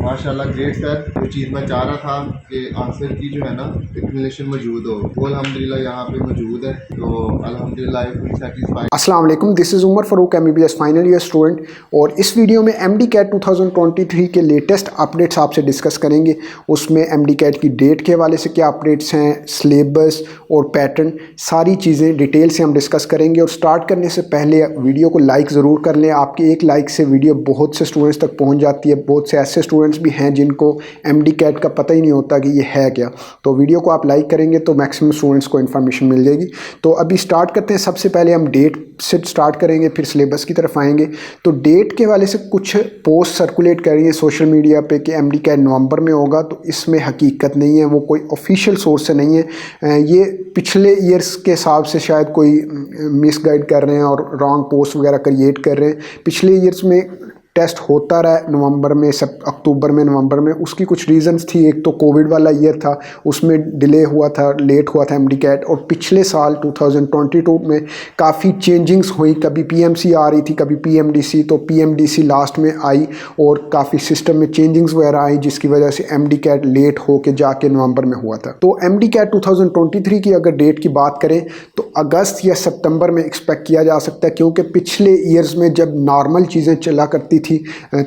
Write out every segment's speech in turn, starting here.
माशाल्लाह great sir. जो चीज़ मैं चाह रहा था कि आंसर की जो है ना एक्सप्लेनेशन मौजूद हो, वो अल्हम्दुलिल्लाह यहाँ पे मौजूद है। तो अल्हम्दुलिल्लाह आई फुली सेटिस्फाइड। अस्सलाम वालेकुम, this is Umar Farooq MBBS final year student. और इस वीडियो में MD-CAT 2023 के लेटेस्ट अपडेट्स आपसे डिस्कस करेंगे। उसमें MD-CAT की डेट के हवाले से क्या अपडेट्स हैं, सिलेबस और पैटर्न, सारी चीज़ें डिटेल से हम डिस्कस करेंगे। और स्टार्ट करने से पहले वीडियो को लाइक ज़रूर कर लें। आपके एक लाइक से वीडियो बहुत से स्टूडेंट्स तक पहुँच जाती है। बहुत से ऐसे स्टूडेंट्स भी हैं जिनको MD-CAT का पता ही नहीं होता कि ये है क्या। तो वीडियो को आप लाइक करेंगे तो मैक्सिमम स्टूडेंट्स को इन्फॉर्मेशन मिल जाएगी। तो अभी स्टार्ट करते हैं। सबसे पहले हम डेट से स्टार्ट करेंगे, फिर सिलेबस की तरफ आएंगे। तो डेट के वाले से कुछ पोस्ट सर्कुलेट कर रही है सोशल मीडिया पे कि MD-CAT नवंबर में होगा, तो इसमें हकीकत नहीं है, वो कोई ऑफिशियल सोर्स से नहीं है। ये पिछले ईयर्स के हिसाब से शायद कोई मिसगाइड कर रहे हैं और रॉन्ग पोस्ट वगैरह क्रिएट कर रहे हैं। पिछले ईयर्स में टेस्ट होता रहा है नवंबर में, सब अक्टूबर में, नवंबर में। उसकी कुछ रीजंस थी। एक तो कोविड वाला ईयर था, उसमें डिले हुआ था, लेट हुआ था MD-CAT। और पिछले साल 2022 में काफ़ी चेंजिंग्स हुई। कभी PMC आ रही थी, कभी PMDC। तो PMDC लास्ट में आई और काफ़ी सिस्टम में चेंजिंग्स वगैरह आई, जिसकी वजह से MD-CAT लेट होके जाके नवंबर में हुआ था। तो MD-CAT 2023 की अगर डेट की बात करें तो अगस्त या सितंबर में एक्सपेक्ट किया जा सकता है, क्योंकि पिछले ईयर्स में जब नॉर्मल चीज़ें चला करती थी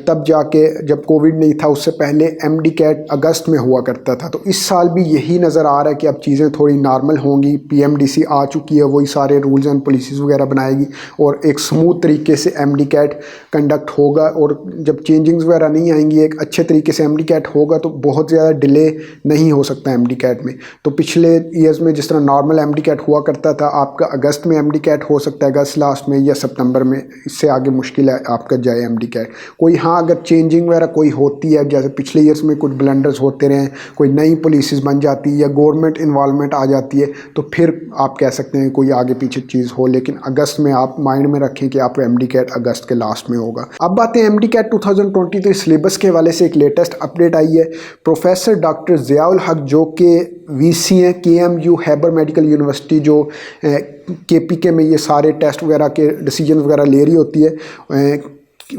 तब जाके, जब कोविड नहीं था उससे पहले MD-CAT अगस्त में हुआ करता था। तो इस साल भी यही नज़र आ रहा है कि अब चीज़ें थोड़ी नॉर्मल होंगी। PMDC आ चुकी है, वही सारे रूल्स एंड पॉलिसीज़ वगैरह बनाएगी और एक स्मूथ तरीके से MD-CAT कंडक्ट होगा। और जब चेंजिंग्स वगैरह नहीं आएंगी, एक अच्छे तरीके से MD-CAT होगा, तो बहुत ज़्यादा डिले नहीं हो सकता MD-CAT में। तो पिछले ईयर्स में जिस तरह नॉर्मल MD-CAT हुआ करता था, आपका अगस्त में MD-CAT हो सकता है, अगस्त लास्ट में या सितंबर में। इससे आगे मुश्किल है आपका जाए MD-CAT। कोई हाँ अगर चेंजिंग वगैरह कोई होती है, जैसे पिछले ईयर्स में कुछ ब्लंडर्स होते रहे, कोई नई पॉलिसीज़ बन जाती है या गवर्नमेंट इन्वॉल्वमेंट आ जाती है, तो फिर आप कह सकते हैं कोई आगे पीछे चीज़ हो। लेकिन अगस्त में आप माइंड में रखें कि आपका MD-CAT अगस्त के लास्ट में होगा। अब बातें MD-CAT 2023 सिलेबस के हवाले से एक लेटेस्ट अपडेट आई है। प्रोफेसर डॉक्टर ज़ियाउल हक, जो कि VC हैं KMU हैबर मेडिकल यूनिवर्सिटी, जो KPK में ये सारे टेस्ट वगैरह के डिसीजन वगैरह ले रही होती है,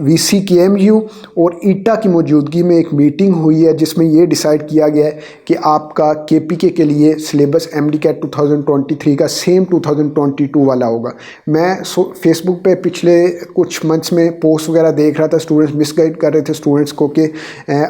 VC KMU और ईटा की मौजूदगी में एक मीटिंग हुई है, जिसमें ये डिसाइड किया गया है कि आपका KPK के लिए सिलेबस MD-CAT 2023 का सेम 2022 वाला होगा। मैं फेसबुक पे पिछले कुछ मंथ्स में पोस्ट वगैरह देख रहा था, स्टूडेंट्स मिसगाइड कर रहे थे स्टूडेंट्स को कि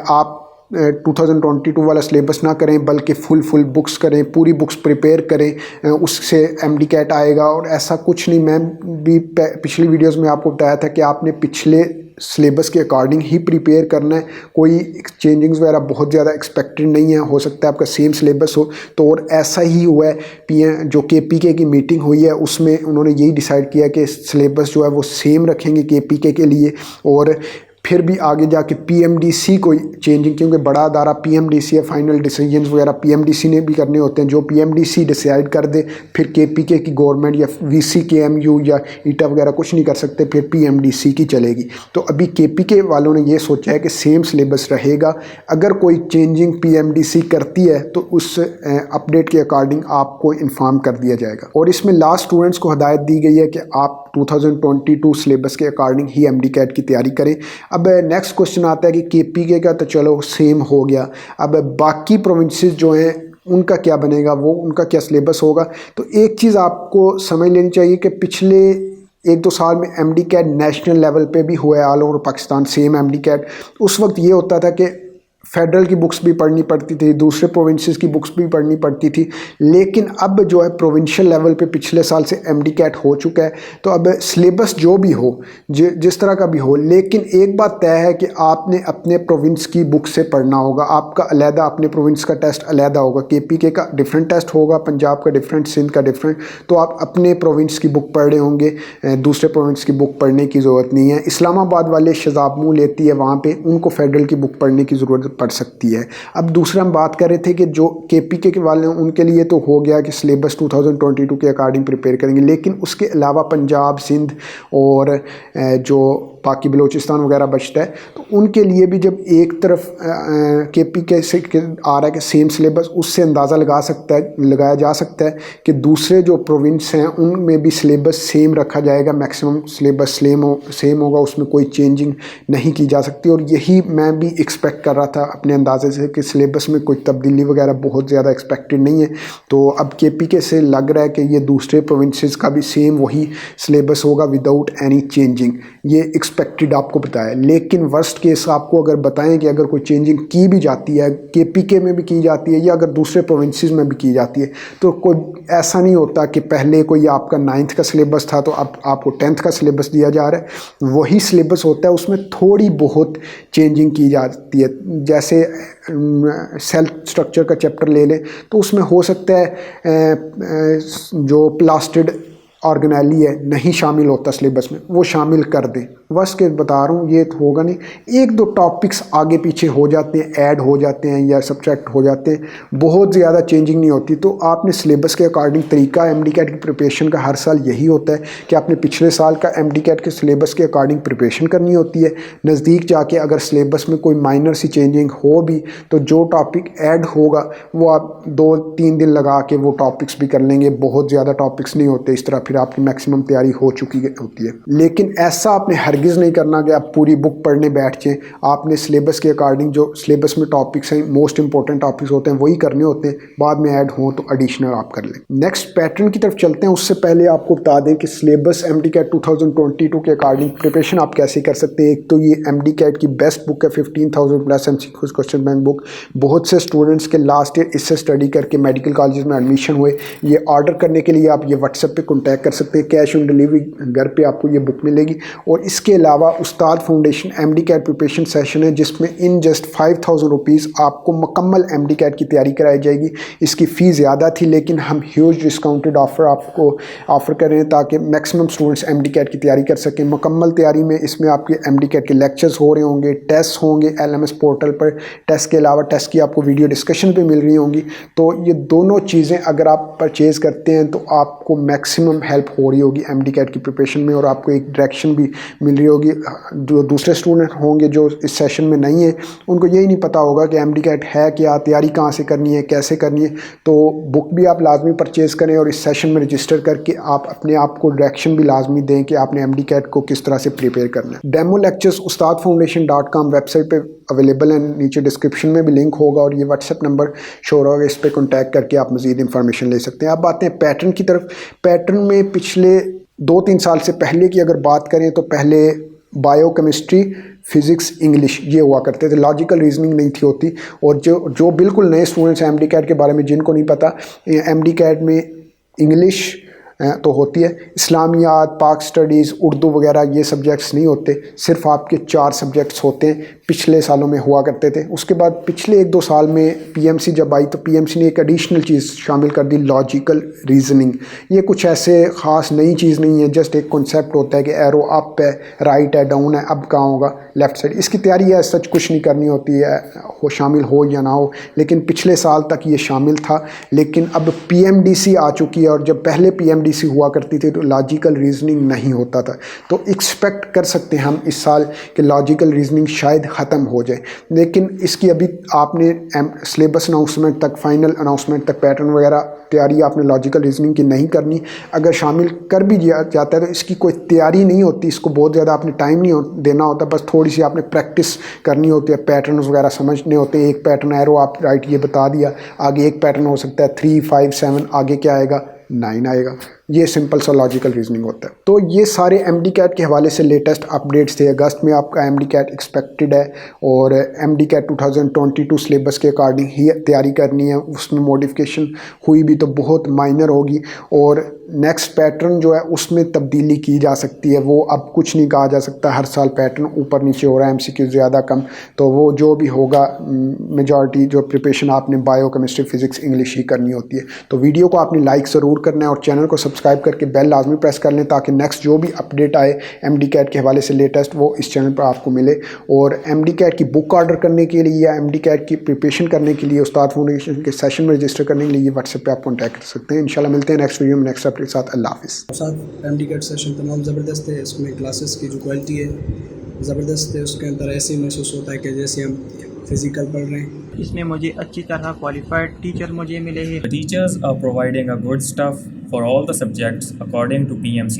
आप 2022 वाला सिलेबस ना करें, बल्कि फुल बुक्स करें, पूरी बुक्स प्रिपेयर करें, उससे MD-CAT आएगा। और ऐसा कुछ नहीं। मैं भी पिछली वीडियोस में आपको बताया था कि आपने पिछले सिलेबस के अकॉर्डिंग ही प्रिपेयर करना है। कोई चेंजिंग्स वगैरह बहुत ज़्यादा एक्सपेक्टेड नहीं है, हो सकता है आपका सेम सिलेबस हो। तो और ऐसा ही हुआ है। जो KPK की मीटिंग हुई है, उसमें उन्होंने यही डिसाइड किया कि सिलेबस जो है वो सेम रखेंगे KPK के लिए। और फिर भी आगे जाके PMDC कोई चेंजिंग, क्योंकि बड़ा अदारा PMDC है, फाइनल डिसीजंस वगैरह PMDC ने भी करने होते हैं। जो PMDC डिसाइड कर दे, फिर KPK की गवर्नमेंट या VC KMU या ईटा वगैरह कुछ नहीं कर सकते, फिर PMDC की चलेगी। तो अभी KPK वालों ने ये सोचा है कि सेम सिलेबस रहेगा। अगर कोई चेंजिंग PMDC करती है तो उस अपडेट के अकॉर्डिंग आपको इन्फॉर्म कर दिया जाएगा। और इसमें लास्ट स्टूडेंट्स को हिदायत दी गई है कि आप 2022 सिलेबस के अकॉर्डिंग ही MD-CAT की तैयारी करें। अब नेक्स्ट क्वेश्चन आता है कि KPK का तो चलो सेम हो गया, अब बाकी प्रोविंसेस जो हैं उनका क्या बनेगा, वो उनका क्या सिलेबस होगा। तो एक चीज़ आपको समझ लेनी चाहिए कि पिछले 1-2 साल में MD-CAT नेशनल लेवल पे भी हुआ है, all over Pakistan same MD-CAT। उस वक्त ये होता था कि फेडरल की बुक्स भी पढ़नी पड़ती थी, दूसरे प्रोविंसेस की बुक्स भी पढ़नी पड़ती थी। लेकिन अब जो है प्रोविंशियल लेवल पे पिछले साल से MD-CAT हो चुका है। तो अब सिलेबस जो भी हो, जिस तरह का भी हो, लेकिन एक बात तय है कि आपने अपने प्रोविंस की बुक से पढ़ना होगा। आपका अलहदा अपने प्रोविंस का टेस्ट अलहदा होगा। KPK का डिफरेंट टेस्ट होगा, पंजाब का डिफरेंट, सिंध का डिफरेंट। तो आप अपने प्रोविंस की बुक पढ़ रहे होंगे, दूसरे प्रोविंस की बुक पढ़ने की ज़रूरत नहीं है। इस्लामाबाद वाले शजाबमू लेती है, वहाँ पर उनको फेडरल की बुक पढ़ने की ज़रूरत पड़ सकती है। अब दूसरा हम बात कर रहे थे कि जो KPK के वाले हैं उनके लिए तो हो गया कि सिलेबस 2022 के अकॉर्डिंग प्रिपेयर करेंगे, लेकिन उसके अलावा पंजाब, सिंध और जो बाकी बलूचिस्तान वगैरह बचता है, तो उनके लिए भी जब एक तरफ KPK से आ रहा है कि सेम सिलेबस, उससे अंदाज़ा लगाया जा सकता है कि दूसरे जो प्रोविंस हैं उनमें भी सिलेबस सेम रखा जाएगा, मैक्सिमम सिलेबस सेम होगा, उसमें कोई चेंजिंग नहीं की जा सकती। और यही मैं भी एक्सपेक्ट कर रहा था अपने अंदाजे से कि सिलेबस में कोई तब्दीली वगैरह बहुत ज़्यादा एक्सपेक्टेड नहीं है। तो अब KPK से लग रहा है कि ये दूसरे प्रोविंसेस का भी सेम वही सिलेबस होगा विदाउट एनी चेंजिंग, ये एक्सपेक्टेड आपको बताया। लेकिन वर्स्ट केस आपको अगर बताएं कि अगर कोई चेंजिंग की भी जाती है, KPK में भी की जाती है या अगर दूसरे प्रोविंसेस में भी की जाती है, तो कोई ऐसा नहीं होता कि पहले कोई आपका 9th का सिलेबस था तो अब आपको 10th का सिलेबस दिया जा रहा है। वही सिलेबस होता है, उसमें थोड़ी बहुत चेंजिंग की जाती है। जैसे सेल स्ट्रक्चर का चैप्टर ले लें तो उसमें हो सकता है जो प्लास्टिड ऑर्गेनेली है नहीं शामिल होता सिलेबस में, वो शामिल कर दें। बस के बता रहा हूँ, ये तो होगा नहीं, एक दो टॉपिक्स आगे पीछे हो जाते हैं, ऐड हो जाते हैं या सब्ट्रैक्ट हो जाते हैं, बहुत ज़्यादा चेंजिंग नहीं होती। तो आपने सिलेबस के अकॉर्डिंग तरीका MD-CAT की प्रिपरेशन का हर साल यही होता है कि आपने पिछले साल का MD-CAT के सिलेबस के अकॉर्डिंग प्रिपरेशन करनी होती है। नज़दीक जाके अगर सिलेबस में कोई माइनर सी चेंजिंग हो भी तो जो टॉपिक ऐड होगा वो आप 2-3 दिन लगा के वो टॉपिक्स भी कर लेंगे, बहुत ज़्यादा टॉपिक्स नहीं होते इस तरह, फिर आपकी मैक्सिमम तैयारी हो चुकी होती है। लेकिन ऐसा आपने हरगिज़ नहीं करना कि आप पूरी बुक पढ़ने बैठ जाएं। आपने सिलेबस के अकॉर्डिंग जो सिलेबस में टॉपिक्स हैं, मोस्ट इंपॉर्टेंट टॉपिक्स होते हैं, वही करने होते हैं, बाद में ऐड हो तो एडिशनल आप कर लें। नेक्स्ट पैटर्न की तरफ चलते हैं। उससे पहले आपको बता दें कि सिलेबस MD-CAT 2022 के अकॉर्डिंग प्रिपरेशन आप कैसे कर सकते हैं। एक तो ये MD-CAT की बेस्ट बुक है, 15,000+ MCQs क्वेश्चन बैंक बुक। बहुत से स्टूडेंट्स के लास्ट ईयर इससे स्टडी करके मेडिकल कॉलेज में एडमिशन हुए। ये ऑर्डर करने के लिए आप ये व्हाट्सएप पे कॉन्टैक्ट कर सकते हैं, कैश ऑन डिलीवरी घर पे आपको ये बुक मिलेगी। और इसके अलावा उस्ताद फाउंडेशन MD-CAT प्रिपरेशन सेशन है, जिसमें इन जस्ट 5,000 रुपीज़ आपको मुकम्मल MD-CAT की तैयारी कराई जाएगी। इसकी फ़ीस ज़्यादा थी लेकिन हम ह्यूज डिस्काउंटेड ऑफ़र आपको ऑफ़र कर रहे हैं ताकि मैक्सिमम स्टूडेंट्स MD-CAT की तैयारी कर सकें। मुकम्मल तैयारी में इसमें आपके MD-CAT के लेक्चर्स हो रहे होंगे, टेस्ट होंगे LMS पोर्टल पर, टेस्ट के अलावा टेस्ट की आपको वीडियो डिस्कशन पे मिल रही होंगी। तो ये दोनों चीज़ें अगर आप परचेज़ करते हैं तो आपको मैक्सिमम हेल्प हो रही होगी MD-CAT की प्रिपरेशन में, और आपको एक डायरेक्शन भी मिल रही होगी। जो दूसरे स्टूडेंट होंगे जो इस सेशन में नहीं है, उनको यही नहीं पता होगा कि MD-CAT है क्या, तैयारी कहाँ से करनी है, कैसे करनी है। तो बुक भी आप लाजमी परचेज़ करें और इस सेशन में रजिस्टर करके आप अपने आप को डायरेक्शन भी लाजमी दें कि आपने MD-CAT को किस तरह से प्रिपेयर करना है। डेमो लेक्चर्स ustadfoundation.com वेबसाइट पे अवेलेबल है, नीचे डिस्क्रिप्शन में भी लिंक होगा और ये व्हाट्सएप नंबर शो होगा, इस पर कॉन्टैक्ट करके आप मज़ीद इंफॉर्मेशन ले सकते हैं। अब आते हैं पैटर्न की तरफ। पैटर्न में पिछले 2-3 साल से पहले की अगर बात करें तो पहले बायोकेमिस्ट्री, फिज़िक्स, इंग्लिश ये हुआ करते थे, लॉजिकल रीजनिंग नहीं थी होती। और जो बिल्कुल नए स्टूडेंट्स हैं MD-CAT के बारे में जिनको नहीं पता, MD-CAT में इंग्लिश तो होती है, इस्लामियात, पाक स्टडीज़, उर्दू वगैरह ये सब्जेक्ट्स नहीं होते, सिर्फ आपके 4 सब्जेक्ट्स होते हैं, पिछले सालों में हुआ करते थे। उसके बाद पिछले 1-2 साल में PMC जब आई तो PMC ने एक एडिशनल चीज़ शामिल कर दी, लॉजिकल रीजनिंग। ये कुछ ऐसे ख़ास नई चीज़ नहीं है, जस्ट एक कॉन्सेप्ट होता है कि एरो अप है, राइट है, डाउन है, अब कहाँ होगा, लेफ़्ट साइड। इसकी तैयारी है सच कुछ नहीं करनी होती है, हो शामिल हो या ना हो, लेकिन पिछले साल तक ये शामिल था। लेकिन अब PMDC आ चुकी है और जब पहले PMDC हुआ करती थी तो लॉजिकल रीजनिंग नहीं होता था। तो एक्सपेक्ट कर सकते हैं हम इस साल कि लॉजिकल रीजनिंग शायद ख़त्म हो जाए। लेकिन इसकी अभी आपने सिलेबस अनाउंसमेंट तक, फाइनल अनाउंसमेंट तक पैटर्न वगैरह तैयारी आपने लॉजिकल रीजनिंग की नहीं करनी। अगर शामिल कर भी जाता है तो इसकी कोई तैयारी नहीं होती, इसको बहुत ज़्यादा आपने टाइम नहीं देना होता, बस थोड़ी सी आपने प्रैक्टिस करनी होती है, पैटर्न वगैरह समझने होते हैं। एक पैटर्न एरो आप राइट ये बता दिया, आगे एक पैटर्न हो सकता है 3, 5, 7, आगे क्या आएगा 9 आएगा। ये सिंपल सा लॉजिकल रीजनिंग होता है। तो ये सारे MD-CAT के हवाले से लेटेस्ट अपडेट्स थे। अगस्त में आपका MD-CAT एक्सपेक्टेड है और MD-CAT 2022 सिलेबस के अकॉर्डिंग ही तैयारी करनी है। उसमें मॉडिफिकेशन हुई भी तो बहुत माइनर होगी और नेक्स्ट पैटर्न जो है उसमें तब्दीली की जा सकती है। वो अब कुछ नहीं कहा जा सकता, हर साल पैटर्न ऊपर नीचे हो रहा है, MCQ ज़्यादा कम, तो वो जो भी होगा मेजॉरिटी जो प्रिपरेशन आपने बायो केमिस्ट्री, फिज़िक्स, इंग्लिश ही करनी होती है। तो वीडियो को आपने लाइक ज़रूर करना है और चैनल को सब्सक्राइब सब्सक्राइब करके बेल लाजमी प्रेस कर लें ताकि नेक्स्ट जो भी अपडेट आए एमडी कैट के हवाले से लेटेस्ट वो इस चैनल पर आपको मिले। और एमडी कैट की बुक ऑर्डर करने के लिए या एमडी कैट की प्रिपरेशन करने के लिए उस्ताद फाउंडेशन के सेशन में रजिस्टर करने के लिए व्हाट्सएप पे आप कॉन्टैक्ट कर सकते हैं। इंशाल्लाह मिलते हैं नेक्स्ट वीडियो में नेक्स्ट अपडेट के साथ। अल्लाह हाफिज़। साथ एमडी कैट सेशन तमाम ज़बरदस्त है। इसमें क्लासेस की जो क्वालिटी है ज़बरदस्त है। उसके अंदर ऐसे ही महसूस होता है कि जैसे हम फिज़िकल पढ़ रहे हैं। इसमें मुझे अच्छी तरह क्वालिफाइड टीचर मुझे मिले हैं। The teachers are providing a good stuff for all the subjects according to PMC